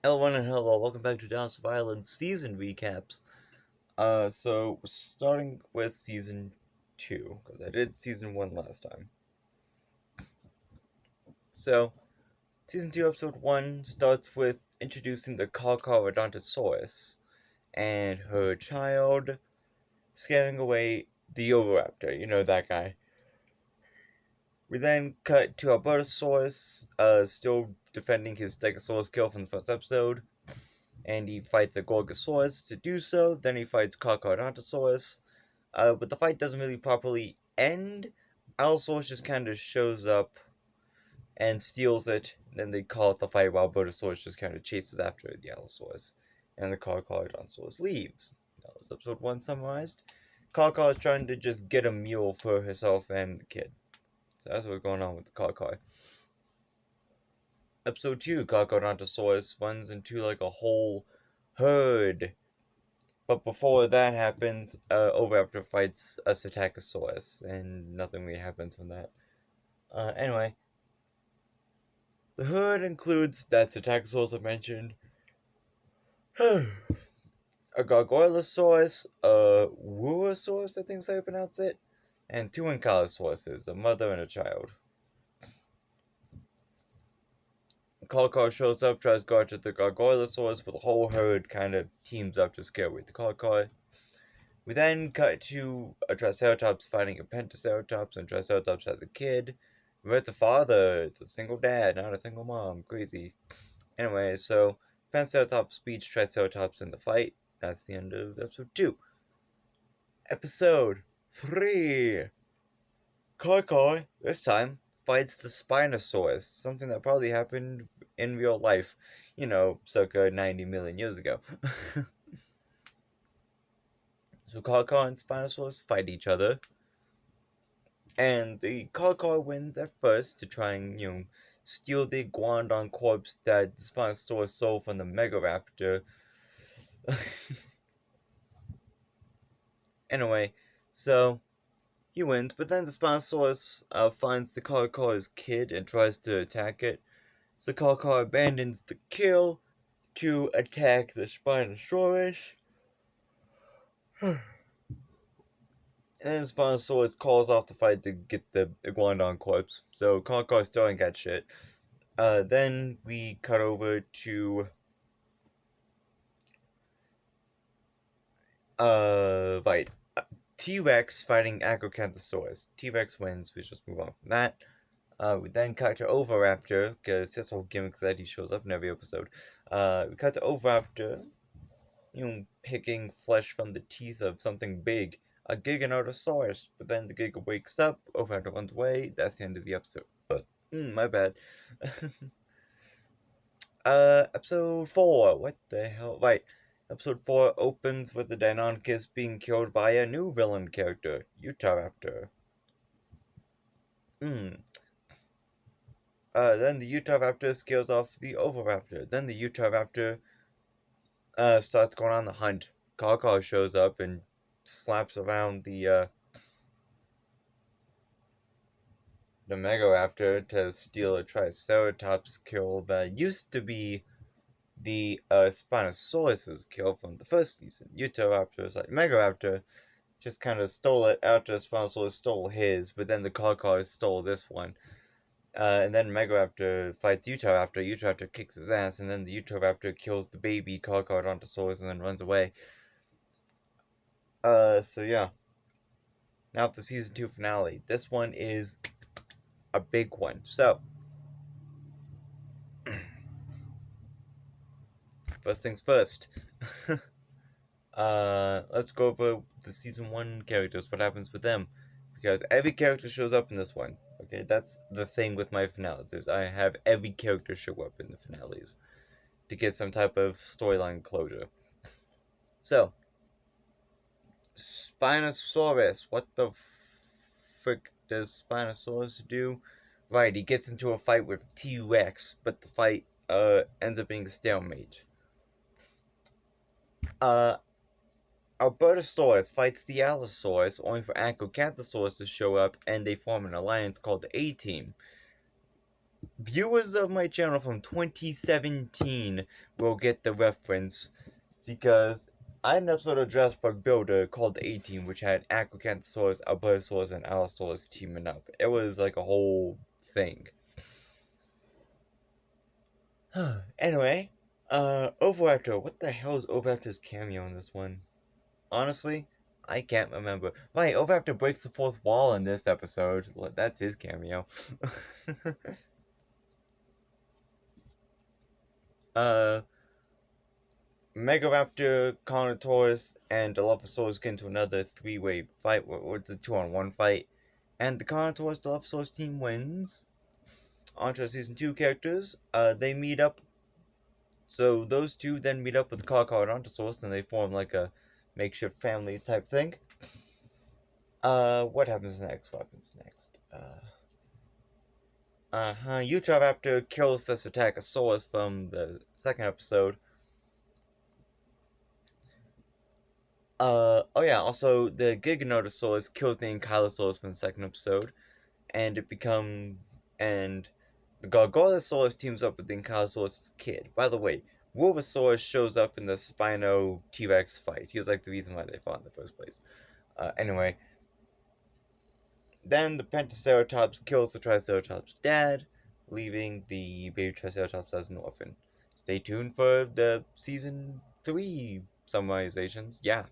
Hello, and hello, welcome back to Dinosaur Island season recaps. So we're starting with season 2, because I did season 1 last time. So, season 2, episode 1 starts with introducing the Carcharodontosaurus and her child scaring away the Oviraptor, you know that guy. We then cut to Albertosaurus, still defending his Stegosaurus kill from the first episode. And he fights a Gorgosaurus to do so. Then he fights Carcharodontosaurus. But the fight doesn't really properly end. Allosaurus just kind of shows up and steals it. Then they call it the fight while Botosaurus just kind of chases after the Allosaurus. And the Carcharodontosaurus leaves. That was episode 1 summarized. Carchar is trying to just get a meal for herself and the kid. So that's what's going on with the Carchar. Episode 2, Carcharodontosaurus runs into like a whole herd. But before that happens, Oviraptor fights a Psittacosaurus, and nothing really happens from that. Anyway, the herd includes that Psittacosaurus I mentioned, a Gargoylosaurus, a Wuosaurus, I think is how you pronounce it, and two Ankylosauruses, a mother and a child. Carchar shows up, tries to go after the Gargoylosaurus, but the whole herd kind of teams up to scare away the Carchar. We then cut to a Triceratops fighting a Pentaceratops, and Triceratops has a kid. With the father, it's a single dad, not a single mom. Crazy. Anyway, so Pentaceratops beats Triceratops in the fight. That's the end of episode 2. Episode 3. Kai this time, fights the Spinosaurus, something that probably happened in real life, circa 90 million years ago. So Kai and Spinosaurus fight each other. And the Carcar wins at first to try and, steal the Iguanodon corpse that the Spinosaurus stole from the Megaraptor. Anyway, so he wins, but then the Spinosaurus finds the Carcar's kid and tries to attack it. So Carcar abandons the kill to attack the Spinosaurus. And Spinosaurus calls off the fight to get the Iguanodon corpse. So Carcar still ain't got shit. Then we cut over to right. T-Rex fighting Acrocanthosaurus. T-Rex wins. We just move on from that. We then cut to Oviraptor because this whole gimmick that he shows up in every episode. We cut to Oviraptor, picking flesh from the teeth of something big, a Giganotosaurus. But then the Giga wakes up. Oviraptor runs away. That's the end of the episode. My bad. Episode 4. What the hell? Right. Episode 4 opens with the Deinonychus being killed by a new villain character, Utahraptor. Then the Utahraptor scares off the Oviraptor. Then the Utahraptor starts going on the hunt. Carcar shows up and slaps around the Megaraptor to steal a Triceratops kill that used to be the Spinosaurus's kill from the first season. Utahraptor's like Megaraptor just kind of stole it after Spinosaurus stole his, but then the Carcar stole this one. And then Megaraptor fights Utahraptor. Utahraptor kicks his ass, and then the Utahraptor kills the baby Carcharodontosaurus and then runs away. So yeah. Now the season 2 finale. This one is a big one. So, first things first. Let's go over the season 1 characters, what happens with them. Because every character shows up in this one. Okay, that's the thing with my finales, is I have every character show up in the finales to get some type of storyline closure. So, Spinosaurus. What the frick does Spinosaurus do? Right, he gets into a fight with T-Rex, but the fight ends up being a stalemate. Uh, Albertosaurus fights the Allosaurus, only for Acrocanthosaurus to show up, and they form an alliance called the A-Team. Viewers of my channel from 2017 will get the reference because I had an episode of Jurassic Park Builder called 18, which had Acrocanthosaurus, Albertosaurus, and Allosaurus teaming up. It was like a whole thing. Anyway, Overactor. What the hell is Overactor's cameo in this one? Honestly, I can't remember. Right, Overactor breaks the fourth wall in this episode. That's his cameo. uh, Megaraptor, Carnotaurus, and Dilophosaurus get into another three-way fight, where it's a two-on-one fight, and the Carnotaurus Dilophosaurus team wins. Onto season 2 characters, they meet up. So those two then meet up with Carcharodontosaurus, and they form like a makeshift family type thing. What happens next? What happens next? Utahraptor kills this Attachosaurus from the second episode. Oh yeah, also the Giganotosaurus kills the Ankylosaurus from the second episode, and and the Gargoylosaurus teams up with the Ankylosaurus' kid. By the way, Wolvosaurus shows up in the Spino T-Rex fight. He was like the reason why they fought in the first place. Anyway, then the Pentaceratops kills the Triceratops' dad, leaving the baby Triceratops as an orphan. Stay tuned for the season 3 summarizations. Yeah.